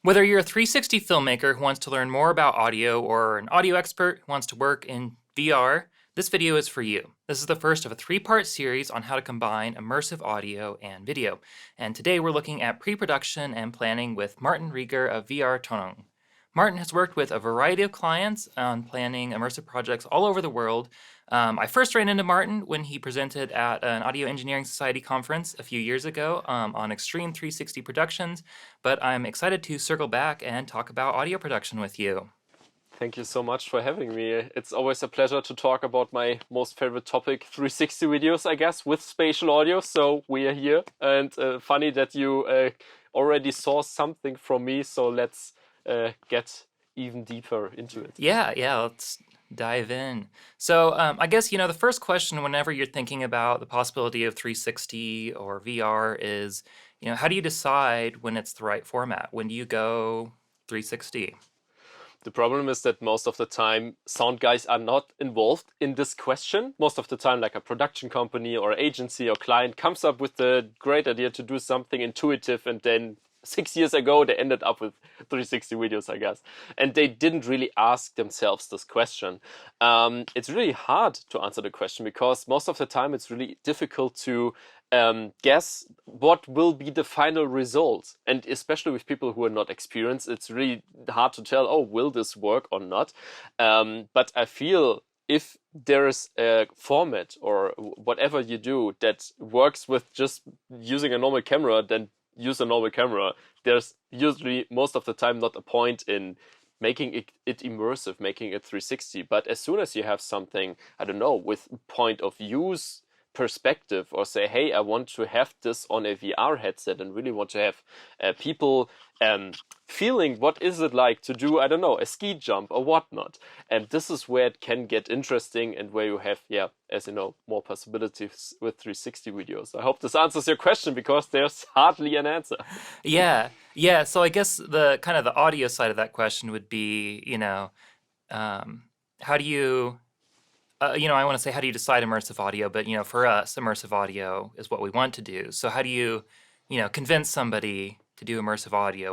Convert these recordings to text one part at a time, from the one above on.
Whether you're a 360 filmmaker who wants to learn more about audio or an audio expert who wants to work in VR, this video is for you. This is the first of a three-part series on how to combine immersive audio and video. And today we're looking at pre-production and planning with Martin Rieger of VRTonung. Martin has worked with a variety of clients on planning immersive projects all over the world. I first ran into Martin when he presented at an Audio Engineering Society conference a few years ago on Extreme 360 Productions, but I'm excited to circle back and talk about audio production with you. Thank you so much for having me. It's always a pleasure to talk about my most favorite topic, 360 videos, I guess, with spatial audio. So we are here, and funny that you already saw something from me. So let's get even deeper into it. Yeah, let's dive in. So I guess, the first question whenever you're thinking about the possibility of 360 or VR is, how do you decide when it's the right format? When do you go 360? The problem is that most of the time sound guys are not involved in this question. Most of the time, like a production company or agency or client comes up with the great idea to do something intuitive, and then 6 years ago they ended up with 360 videos, I guess. And they didn't really ask themselves this question. It's really hard to answer the question because most of the time it's really difficult to guess what will be the final result. And especially with people who are not experienced, it's really hard to tell, oh, will this work or not? But I feel if there is a format or whatever you do that works with just using a normal camera, then use a normal camera. There's usually most of the time not a point in making it immersive, making it 360. But as soon as you have something, I don't know, with point of use perspective, or say, hey, I want to have this on a VR headset and really want to have people feeling what is it like to do, I don't know, a ski jump or whatnot. And this is where it can get interesting and where you have, as you know, more possibilities with 360 videos. I hope this answers your question because there's hardly an answer. Yeah. So I guess the kind of the audio side of that question would be, how do you, I want to say, how do you decide immersive audio? But, for us, immersive audio is what we want to do. So how do you, convince somebody to do immersive audio?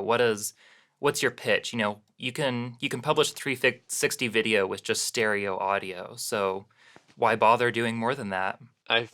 What's your pitch? You can publish a 360 video with just stereo audio. So why bother doing more than that? I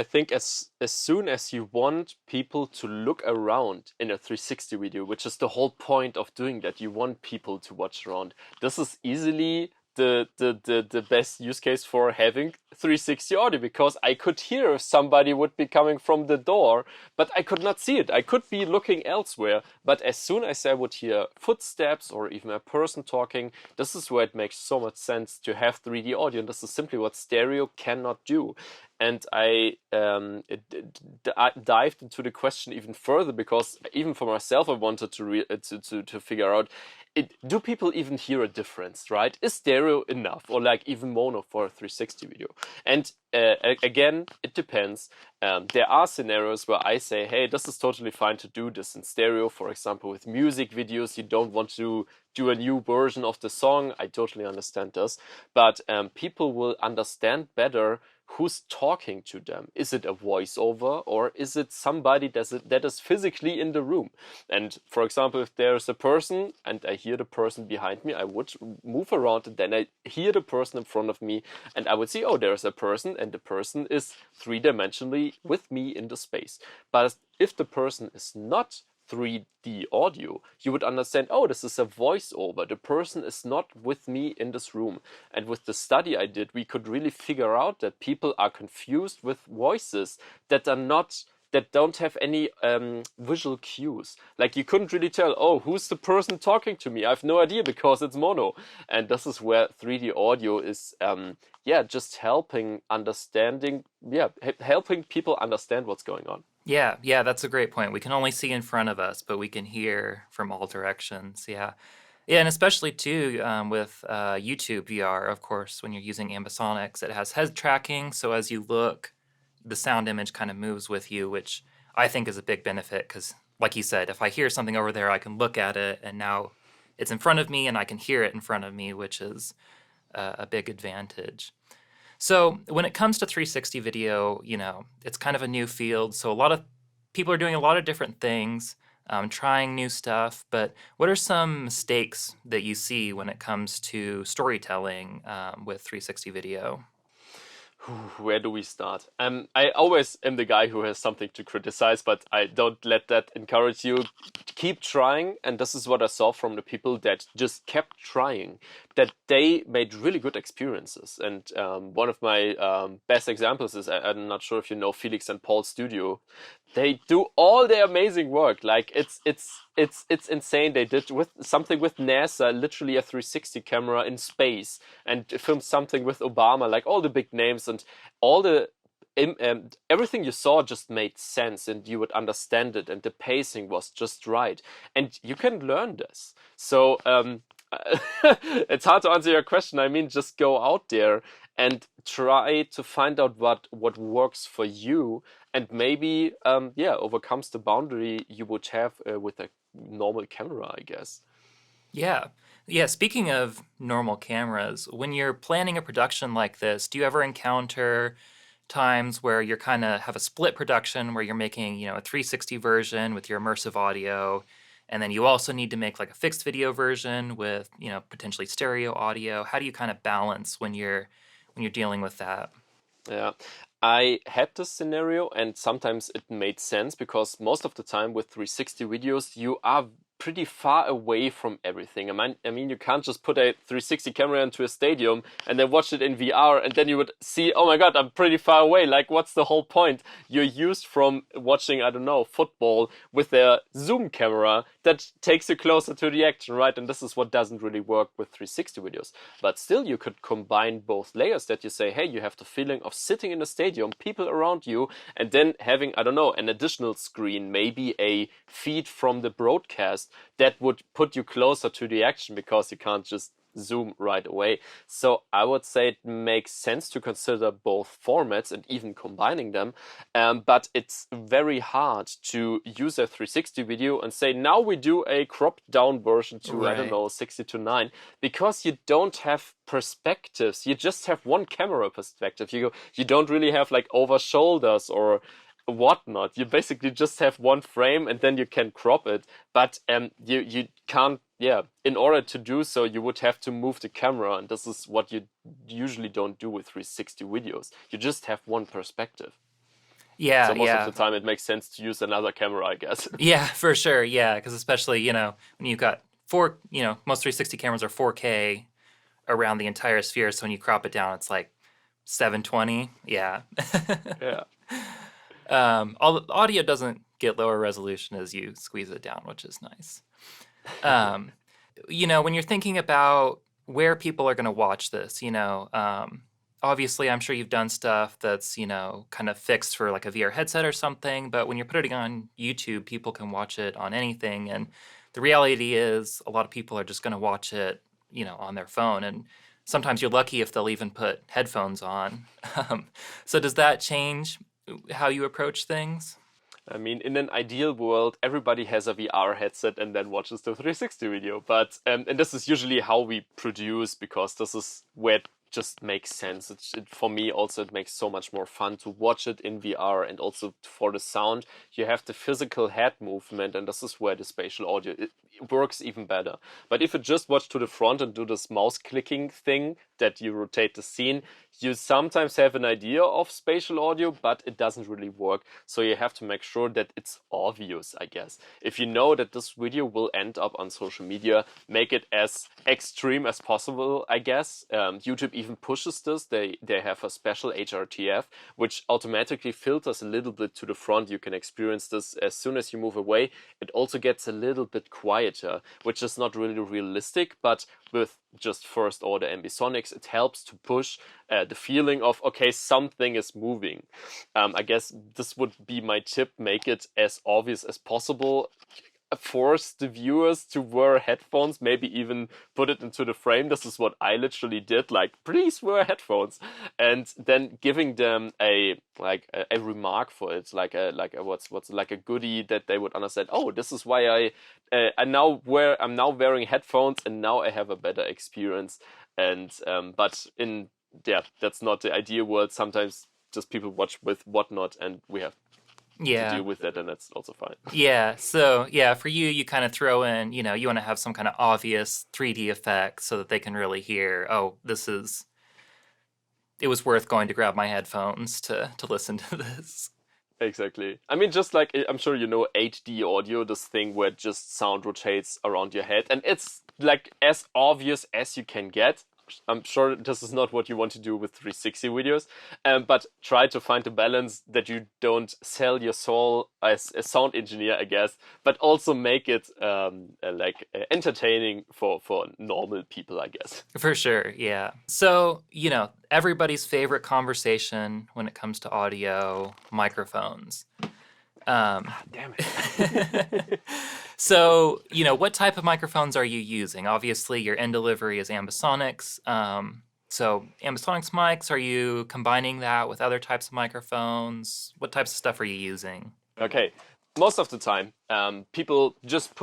think as soon as you want people to look around in a 360 video, which is the whole point of doing that, you want people to watch around. This is easily the best use case for having 360 audio, because I could hear if somebody would be coming from the door, but I could not see it. I could be looking elsewhere, but as soon as I would hear footsteps or even a person talking, this is where it makes so much sense to have 3D audio, and this is simply what stereo cannot do. And I dived into the question even further, because even for myself I wanted to figure out, do people even hear a difference, right? Is stereo enough, or like even mono for a 360 video? And again, it depends. There are scenarios where I say, hey, this is totally fine to do this in stereo. For example, with music videos, you don't want to do a new version of the song. I totally understand this. But people will understand better who's talking to them. Is it a voiceover, or is it somebody that is physically in the room? And for example, if there's a person and I hear the person behind me, I would move around, and then I hear the person in front of me, and I would see, oh, there's a person, and the person is three-dimensionally with me in the space. But if the person is not 3D audio, you would understand, oh, this is a voiceover. The person is not with me in this room. And with the study I did, we could really figure out that people are confused with voices that don't have any visual cues. Like, you couldn't really tell, oh, who's the person talking to me? I have no idea because it's mono. And this is where 3D audio is, just helping people understand what's going on. Yeah, that's a great point. We can only see in front of us, but we can hear from all directions. Yeah, and especially too with YouTube VR, of course, when you're using ambisonics, it has head tracking. So as you look, the sound image kind of moves with you, which I think is a big benefit because, like you said, if I hear something over there, I can look at it, and now it's in front of me, and I can hear it in front of me, which is a big advantage. So when it comes to 360 video, it's kind of a new field. So a lot of people are doing a lot of different things. trying new stuff. But what are some mistakes that you see when it comes to storytelling with 360 video? Where do we start? I always am the guy who has something to criticize, but I don't let that encourage you. Keep trying, and this is what I saw from the people that just kept trying, that they made really good experiences. And one of my best examples is, I'm not sure if you know Felix and Paul's studio. They do all their amazing work. Like it's insane. They did with something with NASA, literally a 360 camera in space, and filmed something with Obama, like all the big names and all the everything you saw just made sense and you would understand it, and the pacing was just right. And you can learn this. So it's hard to answer your question. I mean, just go out there and try to find out what works for you, and maybe overcomes the boundary you would have with a normal camera, I guess. Yeah. Yeah, speaking of normal cameras, when you're planning a production like this, do you ever encounter times where you're kind of have a split production where you're making, a 360 version with your immersive audio, and then you also need to make like a fixed video version with, potentially stereo audio? How do you kind of balance when you're dealing with that? Yeah, I had this scenario, and sometimes it made sense because most of the time with 360 videos, you are pretty far away from everything. I mean, you can't just put a 360 camera into a stadium and then watch it in VR, and then you would see, oh my God, I'm pretty far away. Like, what's the whole point? You're used from watching, I don't know, football with their zoom camera that takes you closer to the action, right? And this is what doesn't really work with 360 videos. But still, you could combine both layers, that you say, hey, you have the feeling of sitting in a stadium, people around you, and then having, I don't know, an additional screen, maybe a feed from the broadcast that would put you closer to the action because you can't just zoom right away. So I would say it makes sense to consider both formats and even combining them. But it's very hard to use a 360 video and say, now we do a cropped down version to, I don't Right. know, 60 to 9, because you don't have perspectives. You just have one camera perspective. You don't really have like over shoulders or whatnot. You basically just have one frame, and then you can crop it. But you can't. Yeah, in order to do so, you would have to move the camera, and this is what you usually don't do with 360 videos. You just have one perspective. Yeah, So most of the yeah. time, it makes sense to use another camera, I guess. Yeah, for sure. Yeah, because especially, when you've got most 360 cameras are 4K around the entire sphere. So when you crop it down, it's like 720. Yeah. Yeah. All the audio doesn't get lower resolution as you squeeze it down, which is nice. Um, when you're thinking about where people are going to watch this, obviously I'm sure you've done stuff that's, kind of fixed for like a VR headset or something, but when you're putting it on YouTube, people can watch it on anything. And the reality is a lot of people are just going to watch it, on their phone. And sometimes you're lucky if they'll even put headphones on. So does that change how you approach things? I mean, in an ideal world, everybody has a VR headset and then watches the 360 video. But and this is usually how we produce, because this is where it just makes sense. For me, also, it makes so much more fun to watch it in VR, and also for the sound, you have the physical head movement, and this is where the spatial audio it works even better. But if you just watch to the front and do this mouse clicking thing that you rotate the scene, you sometimes have an idea of spatial audio, but it doesn't really work. So you have to make sure that it's obvious, I guess. If you know that this video will end up on social media, make it as extreme as possible, I guess. YouTube even pushes this. They have a special HRTF, which automatically filters a little bit to the front. You can experience this as soon as you move away. It also gets a little bit quieter, which is not really realistic, but with just first order ambisonics, it helps to push the feeling of, okay, something is moving. I guess this would be my tip: make it as obvious as possible. Force the viewers to wear headphones, maybe even put it into the frame. This is what I literally did, like, please wear headphones, and then giving them a remark for it, like a what's like a goodie that they would understand. Oh, this is why I'm now wearing headphones, and now I have a better experience. And but that's not the ideal world. Sometimes just people watch with whatnot, and we have to Yeah. deal with that, and that's also fine. Yeah. So, yeah, for you, you kind of throw in, you want to have some kind of obvious 3D effect so that they can really hear, oh, it was worth going to grab my headphones to listen to this. Exactly. I mean, just like I'm sure you know 8D audio, this thing where just sound rotates around your head, and it's like as obvious as you can get. I'm sure this is not what you want to do with 360 videos, but try to find a balance that you don't sell your soul as a sound engineer, I guess, but also make it entertaining for normal people, I guess. For sure, yeah. So, everybody's favorite conversation when it comes to audio, microphones. Damn it. So, what type of microphones are you using? Obviously, your end delivery is ambisonics. So, ambisonics mics, are you combining that with other types of microphones? What types of stuff are you using? Okay. Most of the time, people just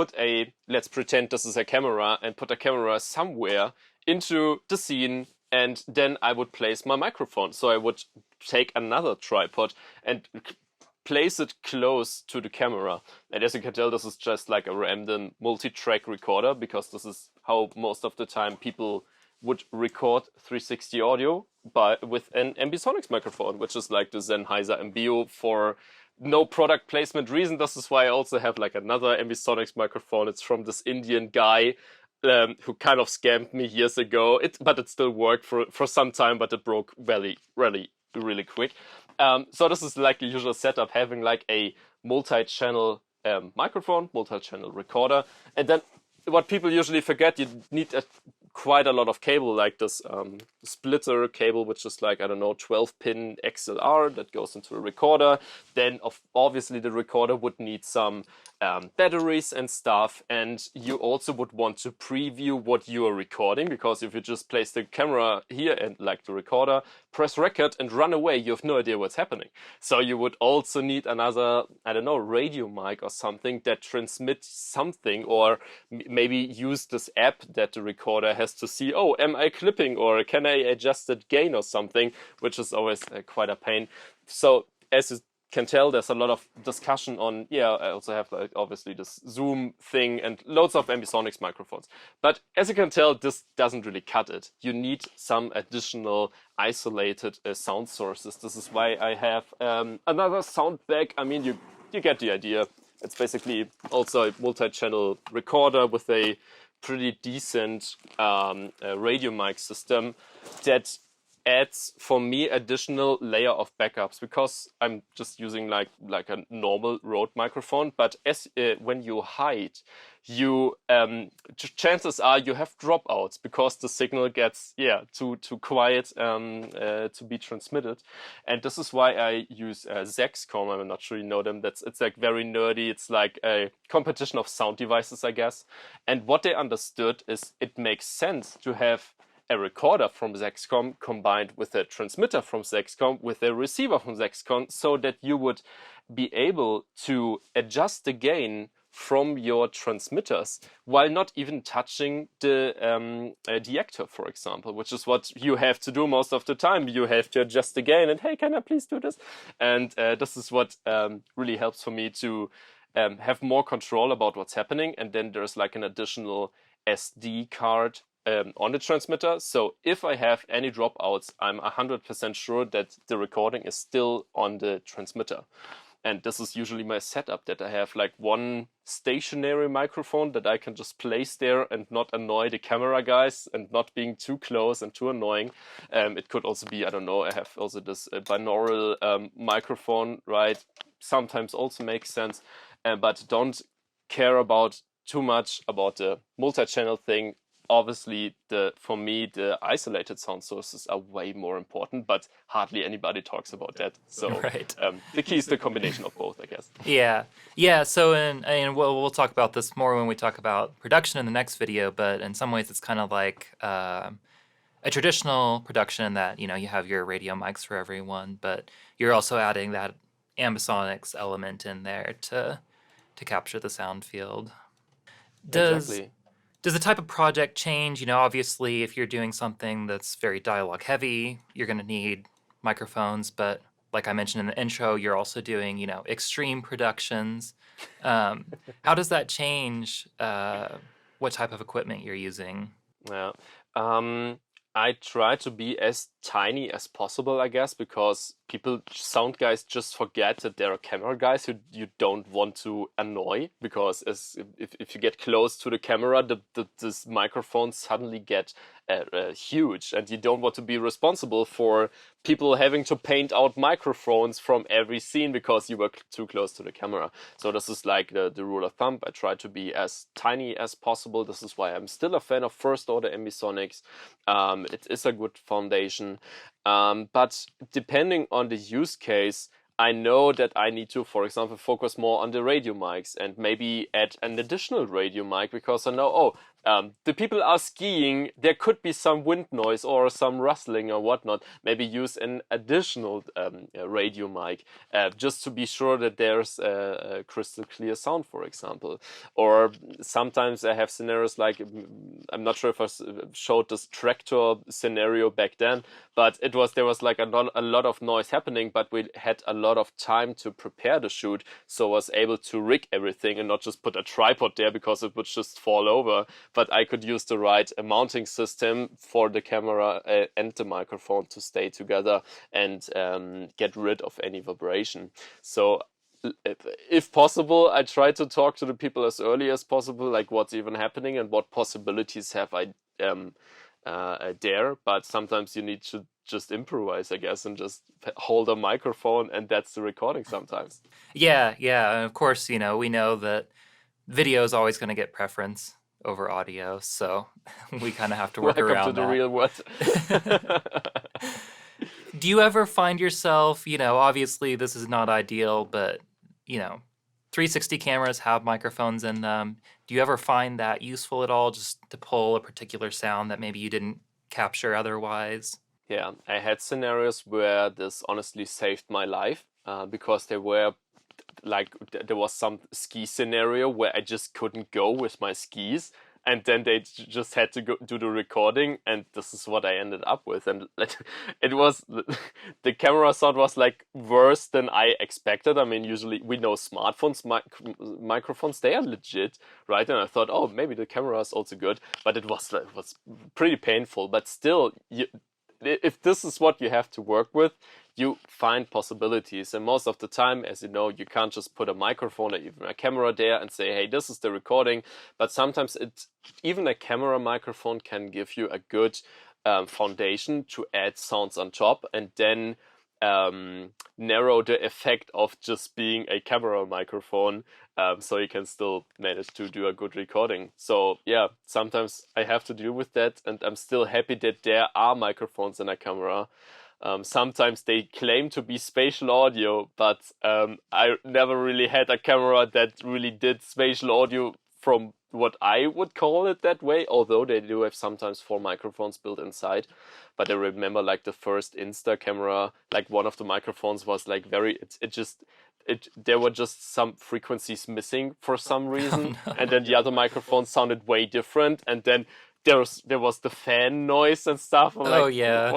let's pretend this is a camera, and put a camera somewhere into the scene, and then I would place my microphone. So I would take another tripod and place it close to the camera. And as you can tell, this is just like a random multi-track recorder, because this is how most of the time people would record 360 audio with an ambisonics microphone, which is like the Sennheiser MBO for no product placement reason. This is why I also have like another ambisonics microphone. It's from this Indian guy who kind of scammed me years ago. But it still worked for some time, but it broke really, really, really quick. So this is like the usual setup, having like a multi-channel microphone, multi-channel recorder. And then what people usually forget, you need quite a lot of cable, like this splitter cable, which is like, I don't know, 12-pin XLR that goes into a recorder. Then obviously the recorder would need some batteries and stuff, and you also would want to preview what you are recording, because if you just place the camera here and like the recorder, press record and run away, you have no idea what's happening. So you would also need another, I don't know, radio mic or something that transmits something, or maybe use this app that the recorder has to see, oh, am I clipping, or can I adjust the gain or something, which is always quite a pain. So as you can tell, there's a lot of discussion on, I also have like obviously this Zoom thing and loads of ambisonics microphones. But as you can tell, this doesn't really cut it. You need some additional isolated sound sources. This is why I have another sound bag. I mean, you get the idea. It's basically also a multi-channel recorder with a pretty decent radio mic system that adds for me additional layer of backups, because I'm just using like a normal Rode microphone. But as when you hide, you chances are you have dropouts, because the signal gets too quiet to be transmitted. And this is why I use Zexcom. I'm not sure you know them. It's like very nerdy. It's like a competition of sound devices, I guess. And what they understood is it makes sense to have a recorder from Zexcom combined with a transmitter from Zexcom with a receiver from Zexcom, so that you would be able to adjust the gain from your transmitters while not even touching the deactor, for example, which is what you have to do most of the time. You have to adjust the gain and, hey, can I please do this? And this is what really helps for me to have more control about what's happening. And then there's like an additional SD card on the transmitter. So if I have any dropouts, I'm 100% sure that the recording is still on the transmitter. And this is usually my setup, that I have like one stationary microphone that I can just place there and not annoy the camera guys, and not being too close and too annoying. It could also be, I don't know, I have also this binaural microphone, right? Sometimes also makes sense, but don't care about too much about the multi-channel thing. Obviously, for me, the isolated sound sources are way more important, but hardly anybody talks about that. So Right. The key is the combination of both, I guess. Yeah. So, and we'll talk about this more when we talk about production in the next video. But in some ways, it's kind of like a traditional production that you have your radio mics for everyone, but you're also adding that ambisonics element in there to capture the sound field. Exactly. Does the type of project change? Obviously, if you're doing something that's very dialogue heavy, you're going to need microphones. But like I mentioned in the intro, you're also doing, extreme productions. How does that change what type of equipment you're using? Yeah. Um, I try to be as tiny as possible, I guess, because sound guys just forget that there are camera guys who you don't want to annoy, because if you get close to the camera, this microphone suddenly get huge, and you don't want to be responsible for people having to paint out microphones from every scene because you were too close to the camera. So this is like the rule of thumb. I try to be as tiny as possible. This is why I'm still a fan of first order ambisonics. It is a good foundation. But depending on the use case, I know that I need to, for example, focus more on the radio mics and maybe add an additional radio mic, because I know, the people are skiing, there could be some wind noise or some rustling or whatnot. Maybe use an additional radio mic just to be sure that there's a crystal clear sound, for example. Or sometimes I have scenarios like, I'm not sure if I showed this tractor scenario back then, but there was like a lot of noise happening, but we had a lot of time to prepare the shoot, so I was able to rig everything and not just put a tripod there because it would just fall over, but I could use the right mounting system for the camera and the microphone to stay together and get rid of any vibration. So if possible, I try to talk to the people as early as possible, like what's even happening and what possibilities have I there. But sometimes you need to just improvise, I guess, and just hold a microphone, and that's the recording sometimes. Yeah, yeah. And of course, we know that video is always going to get preference over audio, so we kind of have to work Welcome around to the that. real world. Do you ever find yourself, obviously this is not ideal, but 360 cameras have microphones in them. Do you ever find that useful at all, just to pull a particular sound that maybe you didn't capture otherwise? Yeah, I had scenarios where this honestly saved my life, because there was some ski scenario where I just couldn't go with my skis, and then they just had to go do the recording, and this is what I ended up with. And it was the camera sound was like worse than I expected. I mean, usually we know smartphones microphones, they are legit, right? And I thought, oh, maybe the camera is also good, but it was pretty painful. But still, if this is what you have to work with, you find possibilities. And most of the time, as you know, you can't just put a microphone or even a camera there and say, hey, this is the recording. But sometimes even a camera microphone can give you a good foundation to add sounds on top, and then narrow the effect of just being a camera microphone, so you can still manage to do a good recording. So yeah, sometimes I have to deal with that, and I'm still happy that there are microphones in a camera. Sometimes they claim to be spatial audio, but I never really had a camera that really did spatial audio from what I would call it that way, although they do have sometimes 4 microphones built inside. But I remember like the first Insta camera, like one of the microphones was like there were just some frequencies missing for some reason. Oh, no. And then the other microphone sounded way different, and then there was the fan noise and stuff. I'm Oh, like, yeah.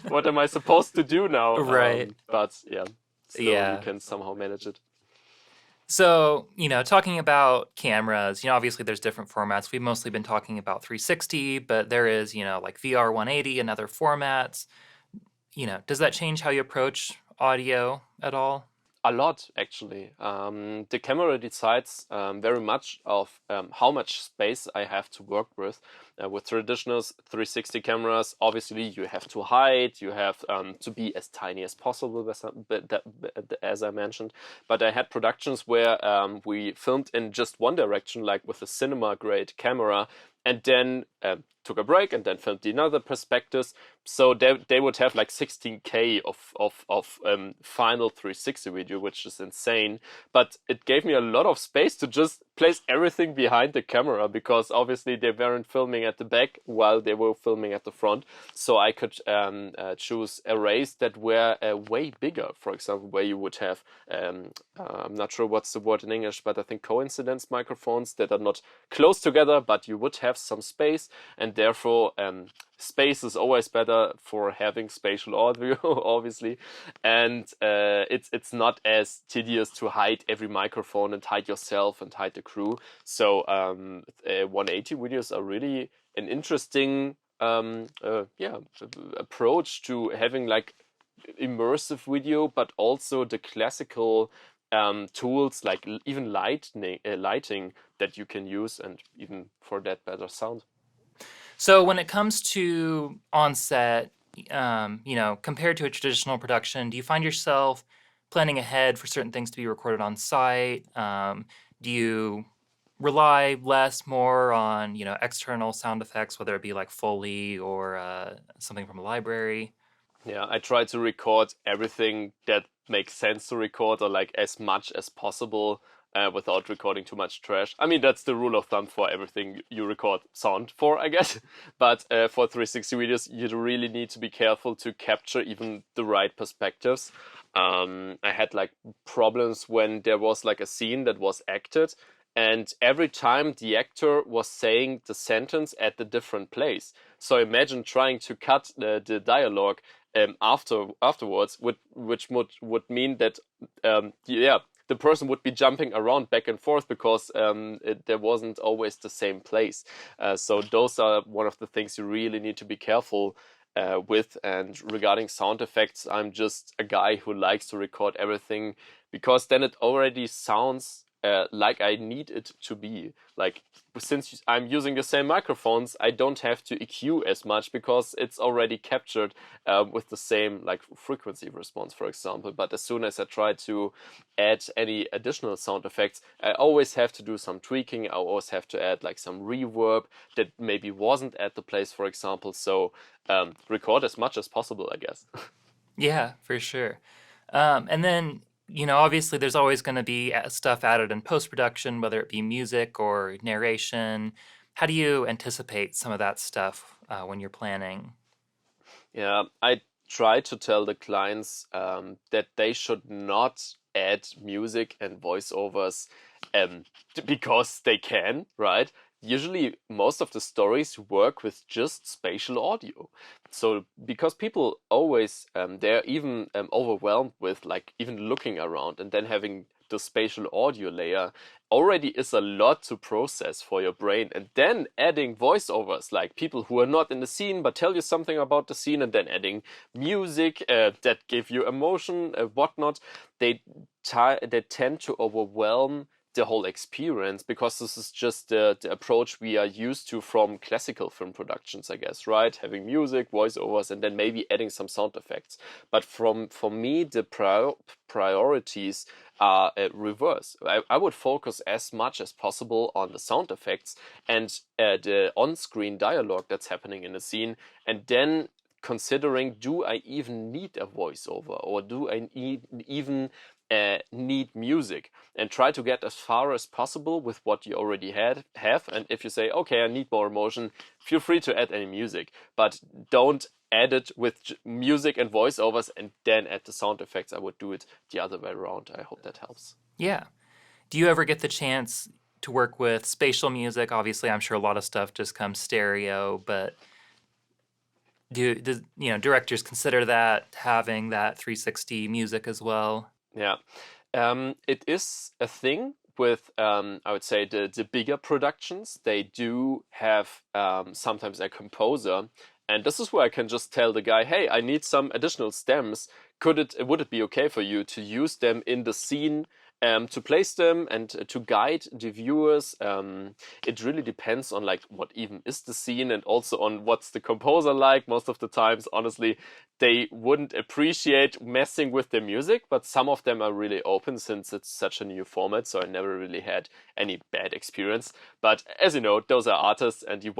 what am I supposed to do now? Right. But yeah, still Yeah. you can somehow manage it. So, talking about cameras, obviously there's different formats. We've mostly been talking about 360, but there is, like VR 180 and other formats. Does that change how you approach audio at all? A lot, actually. The camera decides very much of how much space I have to work with. With traditional 360 cameras, obviously you have to hide, you have to be as tiny as possible, as I mentioned. But I had productions where we filmed in just one direction, like with a cinema-grade camera, and then took a break and then filmed the another perspectives. So they would have like 16K of final 360 video, which is insane. But it gave me a lot of space to just place everything behind the camera, because obviously they weren't filming at the back while they were filming at the front. So I could choose arrays that were way bigger, for example, where you would have, I'm not sure what's the word in English, but I think coincidence microphones that are not close together, but you would have some space, and therefore space is always better for having spatial audio, obviously, and it's not as tedious to hide every microphone and hide yourself and hide the crew. So 180 videos are really an interesting approach to having like immersive video, but also the classical tools like even lighting that you can use, and even for that better sound. So when it comes to on-set, compared to a traditional production, do you find yourself planning ahead for certain things to be recorded on site? Do you rely more on, external sound effects, whether it be like Foley or something from a library? Yeah, I try to record everything that makes sense to record, or like as much as possible, without recording too much trash. I mean, that's the rule of thumb for everything you record sound for, I guess. But for 360 videos, you really need to be careful to capture even the right perspectives. I had like problems when there was like a scene that was acted, and every time the actor was saying the sentence at the different place. So imagine trying to cut the dialogue afterwards, which would mean that the person would be jumping around back and forth because there wasn't always the same place. So those are one of the things you really need to be careful with. And regarding sound effects, I'm just a guy who likes to record everything, because then it already sounds like I need it to be. Like, since I'm using the same microphones, I don't have to EQ as much because it's already captured with the same like frequency response, for example. But as soon as I try to add any additional sound effects, I always have to do some tweaking. I always have to add like some reverb that maybe wasn't at the place, for example. So record as much as possible, I guess. Yeah, for sure. And then, obviously there's always going to be stuff added in post-production, whether it be music or narration. How do you anticipate some of that stuff when you're planning? Yeah, I try to tell the clients that they should not add music and voiceovers because they can, right? Usually, most of the stories work with just spatial audio. So, because people always, they're even overwhelmed with like even looking around, and then having the spatial audio layer already is a lot to process for your brain. And then adding voiceovers, like people who are not in the scene but tell you something about the scene, and then adding music that give you emotion, whatnot, they tend to overwhelm the whole experience, because this is just the approach we are used to from classical film productions, I guess, right? Having music, voiceovers, and then maybe adding some sound effects. But for me, the priorities are reverse. I would focus as much as possible on the sound effects and the on-screen dialogue that's happening in the scene, and then considering, do I even need a voiceover, or do I even need music, and try to get as far as possible with what you already have. And if you say, okay, I need more emotion, feel free to add any music, but don't add it with music and voiceovers and then add the sound effects. I would do it the other way around. I hope that helps. Yeah. Do you ever get the chance to work with spatial music? Obviously, I'm sure a lot of stuff just comes stereo, but does directors consider that, having that 360 music as well? Yeah, it is a thing with, I would say, the bigger productions. They do have sometimes a composer, and this is where I can just tell the guy, hey, I need some additional stems. Would it be okay for you to use them in the scene, to place them and to guide the viewers? It really depends on like what even is the scene, and also on what's the composer like. Most of the times, honestly, they wouldn't appreciate messing with the music, but some of them are really open since it's such a new format, so I never really had any bad experience. But as you know, those are artists, and you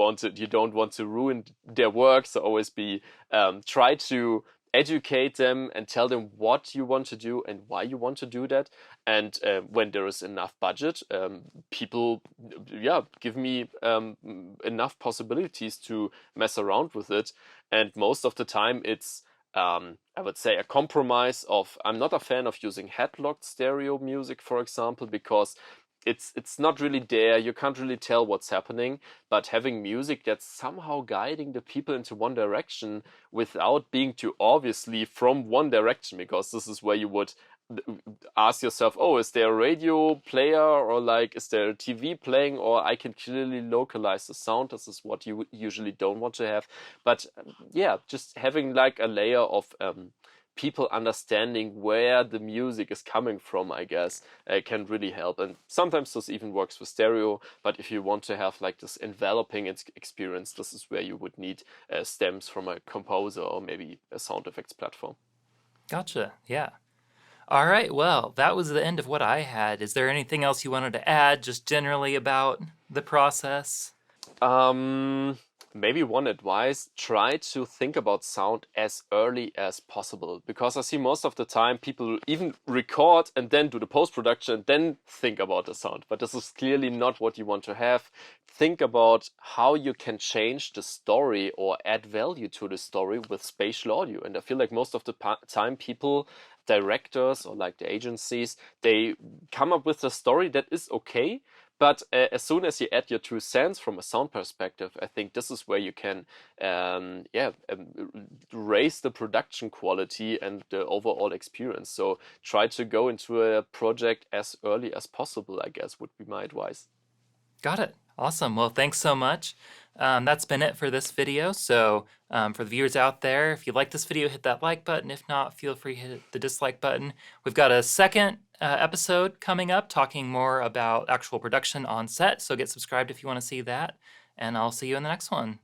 don't want to ruin their work, so always try to educate them and tell them what you want to do and why you want to do that. And when there is enough budget, people, give me enough possibilities to mess around with it. And most of the time, it's I would say a compromise of. I'm not a fan of using headlocked stereo music, for example, because it's not really there. You can't really tell what's happening, but having music that's somehow guiding the people into one direction without being too obviously from one direction, because this is where you would ask yourself, oh, is there a radio player, or like is there a TV playing, or I can clearly localize the sound. This is what you usually don't want to have. But yeah, just having like a layer of people understanding where the music is coming from, I guess, can really help. And sometimes this even works with stereo, but if you want to have like this enveloping experience, this is where you would need stems from a composer or maybe a sound effects platform. Gotcha. Yeah. All right. Well, that was the end of what I had. Is there anything else you wanted to add, just generally about the process? Maybe one advice, try to think about sound as early as possible, because I see most of the time people even record and then do the post-production and then think about the sound. But this is clearly not what you want to have. Think about how you can change the story or add value to the story with spatial audio. And I feel like most of the time people, directors or like the agencies, they come up with a story that is okay. But as soon as you add your 2 cents from a sound perspective, I think this is where you can, raise the production quality and the overall experience. So try to go into a project as early as possible, I guess, would be my advice. Got it. Awesome. Well, thanks so much. That's been it for this video. So for the viewers out there, if you like this video, hit that like button. If not, feel free to hit the dislike button. We've got a second episode coming up talking more about actual production on set. So get subscribed if you want to see that. And I'll see you in the next one.